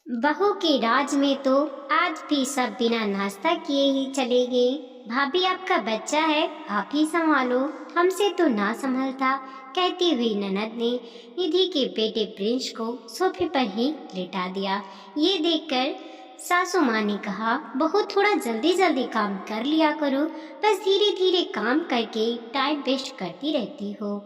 बहू के राज में तो आज भी सब बिना नाश्ता किए ही चले गए। भाभी आपका बच्चा है, आप ही संभालो, हमसे तो ना संभलता, कहती हुई ननद ने निधि के बेटे प्रिंस को सोफे पर ही लेटा दिया। ये देखकर सासू माँ ने कहा, बहू थोड़ा जल्दी जल्दी काम कर लिया करो, बस धीरे धीरे काम करके टाइम वेस्ट करती रहती हो।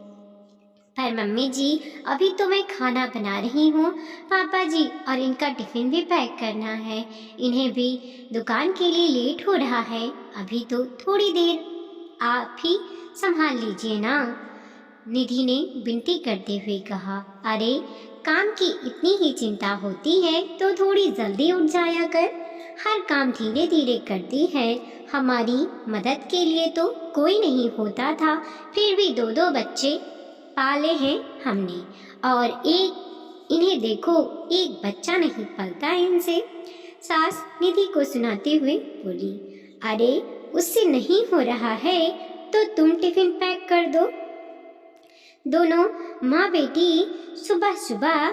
पर मम्मी जी, अभी तो मैं खाना बना रही हूँ पापा जी, और इनका टिफिन भी पैक करना है, इन्हें भी दुकान के लिए लेट हो रहा है, अभी तो थोड़ी देर आप ही संभाल लीजिए ना। निधि ने विनती करते हुए कहा, अरे काम की इतनी ही चिंता होती है तो थोड़ी जल्दी उठ जाया कर, हर काम धीरे धीरे करती है, हमारी मदद के लिए तो कोई नहीं होता था, फिर भी दो दो बच्चे पाले हैं हमने, और इन्हें देखो, एक बच्चा नहीं पलता इनसे। सास निधि को सुनाते हुए बोली, अरे उससे नहीं हो रहा है तो तुम टिफिन पैक कर दो। दोनों माँ बेटी सुबह सुबह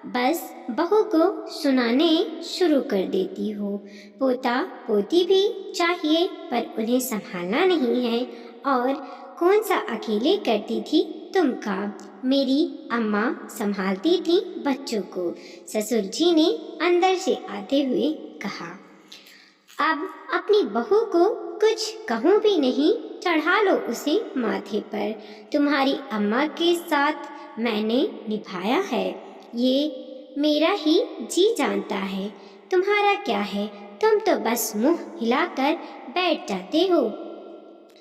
बस बहू को सुनाने शुरू कर देती हो। पोता पोती भी चाहिए पर उन्हें संभालना नहीं है, और कौन सा अकेले करती थी तुम काम, मेरी अम्मा संभालती थी बच्चों को, ससुर जी ने अंदर से आते हुए कहा। अब अपनी बहू को कुछ कहूँ भी नहीं, चढ़ा लो उसे माथे पर, तुम्हारी अम्मा के साथ मैंने निभाया है, ये मेरा ही जी जानता है, तुम्हारा क्या है, तुम तो बस मुंह हिलाकर बैठ जाते हो।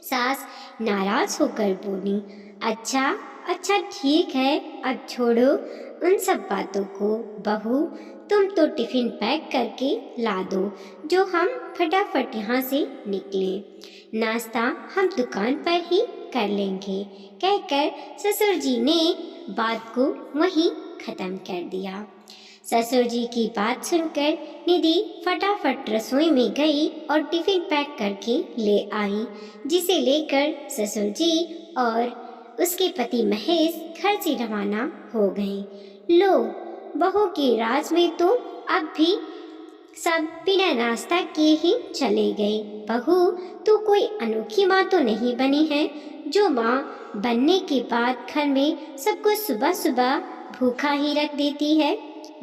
सास नाराज होकर बोली, अच्छा अच्छा ठीक है, अब छोड़ो उन सब बातों को, बहू तुम तो टिफिन पैक करके ला दो, जो हम फटाफट यहाँ से निकले, नाश्ता हम दुकान पर ही कर लेंगे, कहकर ससुर जी ने बात को वहीं खत्म कर दिया। ससुर जी की बात सुनकर निधि फटाफट रसोई में गई और टिफिन पैक करके ले आई, जिसे लेकर ससुर जी और उसके पति महेश घर से रवाना हो गए। लो, बहू के राज में तो अब भी सब बिना नाश्ता किए ही चले गए। बहू, तू कोई अनोखी माँ तो नहीं बनी है, जो माँ बनने के बाद घर में सबको सुबह सुबह भूखा ही रख देती है।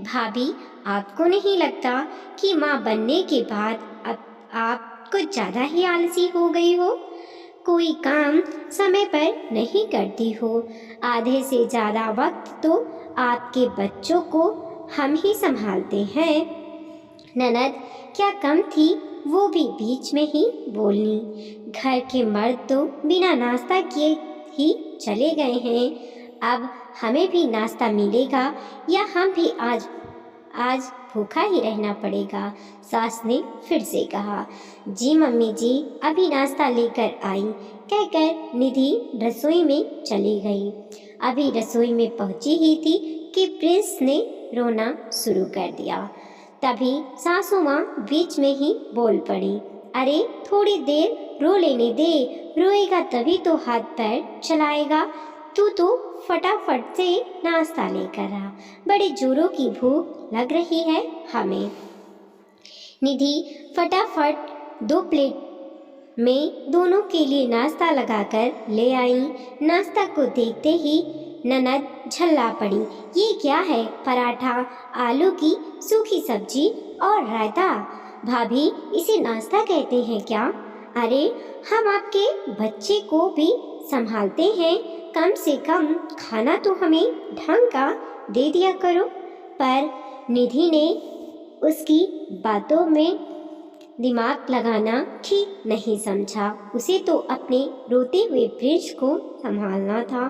भाभी, आपको नहीं लगता कि माँ बनने के बाद अब आप कुछ ज़्यादा ही आलसी हो गई हो? कोई काम समय पर नहीं करती हो, आधे से ज़्यादा वक्त तो आपके बच्चों को हम ही संभालते हैं। ननद क्या कम थी, वो भी बीच में ही बोलनी, घर के मर्द तो बिना नाश्ता किए ही चले गए हैं, अब हमें भी नाश्ता मिलेगा या हम भी आज भूखा ही रहना पड़ेगा। सास ने फिर से कहा, जी मम्मी जी, अभी नाश्ता लेकर आई, कहकर निधि रसोई में चली गई। अभी रसोई में पहुंची ही थी कि प्रिंस ने रोना शुरू कर दिया। तभी सासू माँ बीच में ही बोल पड़ी, अरे थोड़ी देर रो लेने दे, रोएगा तभी तो हाथ पैर चलाएगा, तू तो फटाफट से नाश्ता लेकर आ, बड़े जोरों की भूख लग रही है हमें। निधि फटाफट 2 प्लेट में दोनों के लिए नाश्ता लगाकर ले आई। नाश्ता को देखते ही ननद झल्ला पड़ी, ये क्या है, पराठा, आलू की सूखी सब्जी और रायता, भाभी इसे नाश्ता कहते हैं क्या? अरे हम आपके बच्चे को भी संभालते हैं, कम से कम खाना तो हमें ढंग का दे दिया करो। पर निधि ने उसकी बातों में दिमाग लगाना ठीक नहीं समझा, उसे तो अपने रोते हुए प्रिंस को संभालना था।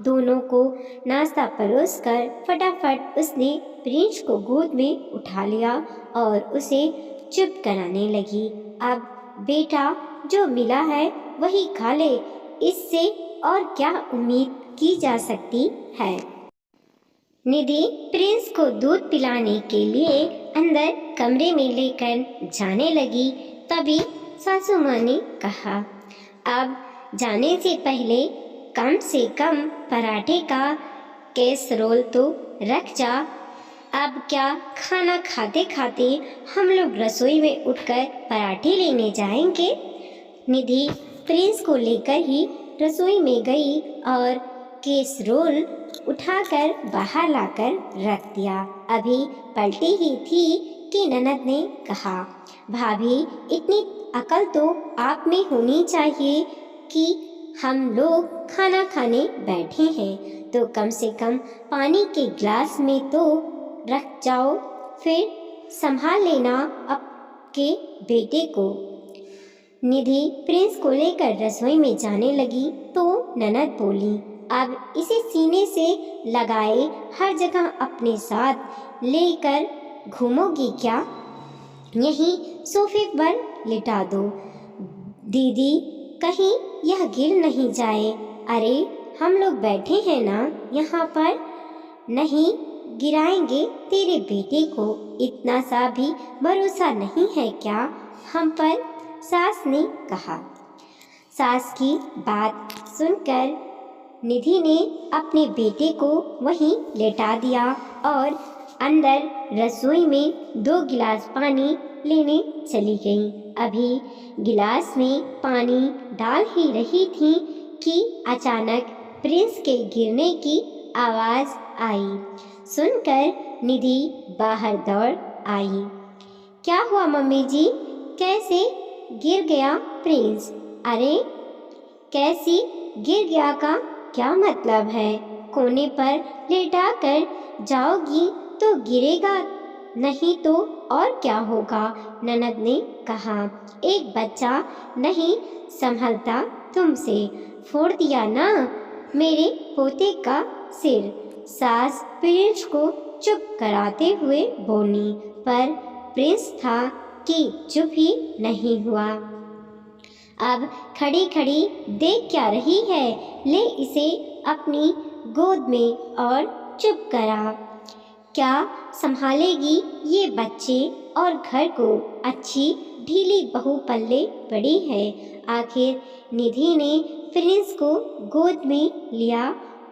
दोनों को नाश्ता परोसकर फटाफट उसने प्रिंस को गोद में उठा लिया और उसे चुप कराने लगी। अब बेटा, जो मिला है वही खा ले, इससे और क्या उम्मीद की जा सकती है। निधि प्रिंस को दूध पिलाने के लिए अंदर कमरे में लेकर जाने लगी। तभी सासू माँ ने कहा, अब जाने से पहले कम से कम पराठे का कैसरोल तो रख जा, अब क्या खाना खाते खाते हम लोग रसोई में उठकर पराठे लेने जाएंगे? निधि प्रिंस को लेकर ही रसोई में गई और कैसरोल उठाकर बाहर लाकर रख दिया। अभी पलटी ही थी कि ननद ने कहा, भाभी इतनी अकल तो आप में होनी चाहिए कि हम लोग खाना खाने बैठे हैं तो कम से कम पानी के गिलास में तो रख जाओ, फिर संभाल लेना आपके बेटे को। निधि प्रिंस को लेकर रसोई में जाने लगी तो ननद बोली, अब इसे सीने से लगाए हर जगह अपने साथ लेकर घूमोगी क्या? यहीं सोफे पर लिटा दो। दीदी कहीं यह गिर नहीं जाए। अरे हम लोग बैठे हैं ना यहाँ पर, नहीं गिराएंगे तेरे बेटे को, इतना सा भी भरोसा नहीं है क्या हम पर? सास ने कहा। सास की बात सुनकर निधि ने अपने बेटे को वहीं लेटा दिया और अंदर रसोई में 2 गिलास पानी लेने चली गई। अभी गिलास में पानी डाल ही रही थी कि अचानक प्रिंस के गिरने की आवाज़ आई। सुनकर निधि बाहर दौड़ आई। क्या हुआ मम्मी जी, कैसे गिर गया प्रिंस? अरे कैसी गिर गया का क्या मतलब है? कोने पर लेटा कर जाओगी तो गिरेगा, नहीं तो और क्या होगा? ननद ने कहा। एक बच्चा नहीं संभलता तुमसे, फोड़ दिया ना मेरे पोते का सिर। सास प्रिंस को चुप कराते हुए बोली, पर प्रिंस था कि चुप ही नहीं हुआ। अब खड़ी खड़ी देख क्या रही है, ले इसे अपनी गोद में और चुप करा। क्या संभालेगी ये बच्चे और घर को? अच्छी ढीली बहू पल्ले पड़ी है। आखिर निधि ने प्रिंस को गोद में लिया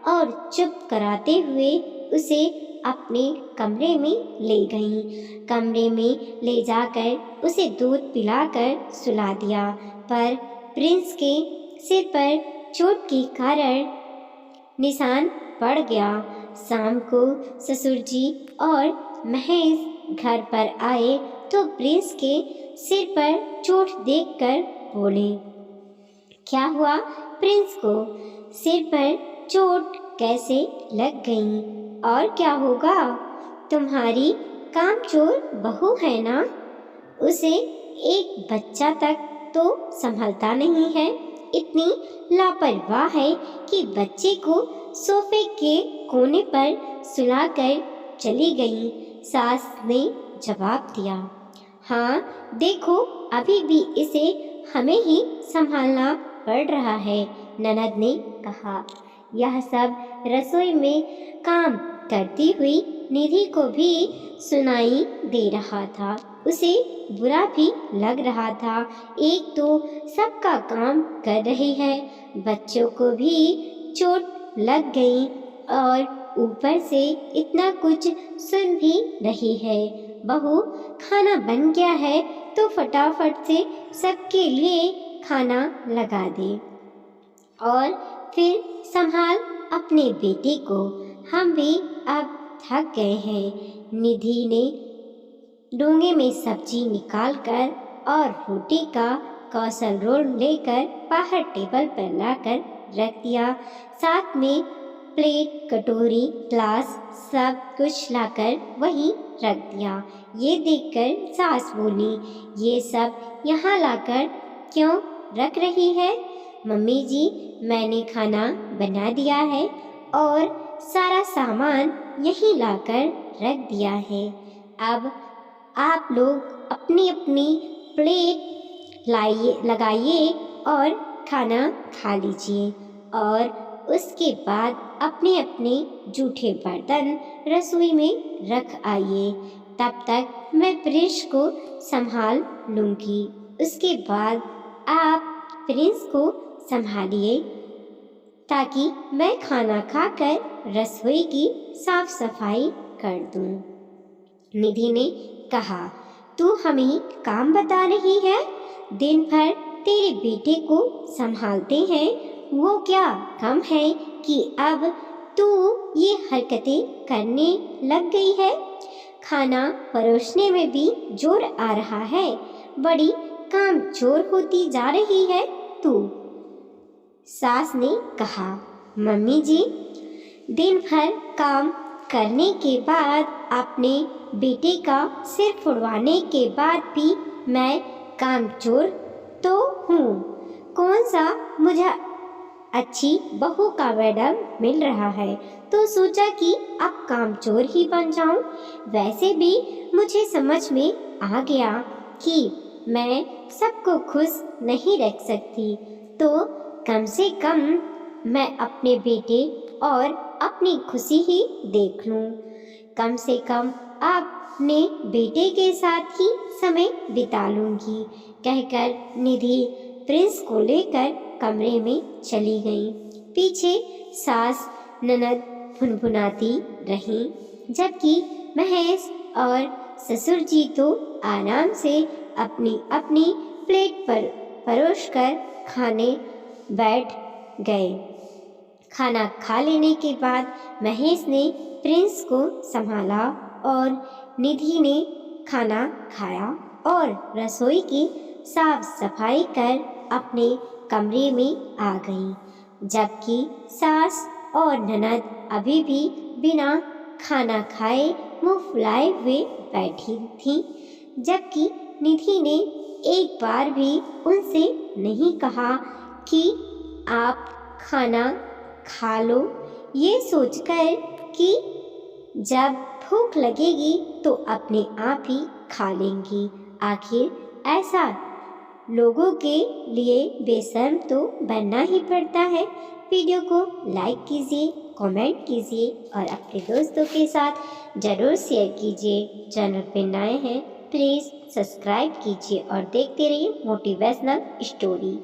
और चुप कराते हुए उसे अपने कमरे में ले गई। कमरे में ले जाकर उसे दूध पिलाकर सुला दिया, पर प्रिंस के सिर पर चोट के कारण निशान पड़ गया। शाम को ससुर जी और महेश घर पर आए तो प्रिंस के सिर पर चोट देखकर बोले, क्या हुआ प्रिंस को? सिर पर चोट कैसे लग गई? और क्या होगा? तुम्हारी कामचोर बहू है ना, उसे एक बच्चा तक तो संभलता नहीं है, इतनी लापरवाह है कि बच्चे को सोफे के कोने पर सुलाकर चली गई। सास ने जवाब दिया, हाँ देखो अभी भी इसे हमें ही संभालना पड़ रहा है। ननद ने कहा। यह सब रसोई में काम करती हुई निधि को भी सुनाई दे रहा था। उसे बुरा भी लग रहा था। एक तो सबका काम कर रही है, बच्चों को भी चोट लग गई और ऊपर से इतना कुछ सुन भी रही है। बहू खाना बन गया है तो फटाफट से सबके लिए खाना लगा दे और फिर संभाल अपने बेटे को, हम भी अब थक गए हैं। निधि ने डोंगे में सब्जी निकालकर और रोटी का कौशल रोल लेकर बाहर टेबल पर लाकर रख दिया। साथ में प्लेट, कटोरी, ग्लास सब कुछ लाकर वहीं रख दिया। ये देखकर सास बोली, ये सब यहाँ लाकर क्यों रख रही है? मम्मी जी मैंने खाना बना दिया है और सारा सामान यहीं लाकर रख दिया है। अब आप लोग अपनी अपनी प्लेट लगाइए और खाना खा लीजिए और उसके बाद अपने अपने जूठे बर्तन रसोई में रख आइए। तब तक मैं प्रिंस को संभाल लूँगी। उसके बाद आप प्रिंस को संभालिए ताकि मैं खाना खाकर रसोई की साफ सफाई कर दूँ। निधि ने कहा, तू हमें काम बता रही है? दिन भर तेरे बेटे को संभालते हैं, वो क्या कम है कि अब तू ये हरकतें करने लग गई है? खाना परोसने में भी जोर आ रहा है, बड़ी कामचोर होती जा रही है तू। सास ने कहा, मम्मी जी, दिन भर काम करने के बाद अपने बेटे का सिर फुड़वाने के बाद भी मैं कामचोर तो हूँ। कौन सा मुझे अच्छी बहू का मेडल मिल रहा है तो सोचा कि अब कामचोर ही बन जाऊं। वैसे भी मुझे समझ में आ गया कि मैं सबको खुश नहीं रख सकती, तो कम से कम मैं अपने बेटे और अपनी खुशी ही देख लूं। कम से कम अपने बेटे के साथ ही समय बिता लूंगी, कहकर निधि प्रिंस को लेकर कमरे में चली गई। पीछे सास ननद फुनफुनाती रहीं, जबकि महेश और ससुर जी तो आराम से अपनी अपनी प्लेट पर परोसकर खाने बैठ गए। खाना खा लेने के बाद महेश ने प्रिंस को संभाला और निधि ने खाना खाया और रसोई की साफ सफाई कर अपने कमरे में आ गई, जबकि सास और ननद अभी भी बिना खाना खाए मुंह फुलाए हुए बैठी थीं, जबकि निधि ने एक बार भी उनसे नहीं कहा कि आप खाना खा लो, ये सोचकर कि जब भूख लगेगी तो अपने आप ही खा लेंगी। आखिर ऐसा लोगों के लिए बेशर्म तो बनना ही पड़ता है। वीडियो को लाइक कीजिए, कमेंट कीजिए और अपने दोस्तों के साथ ज़रूर शेयर कीजिए। चैनल पे नए हैं प्लीज़ सब्सक्राइब कीजिए और देखते रहिए मोटिवेशनल स्टोरी।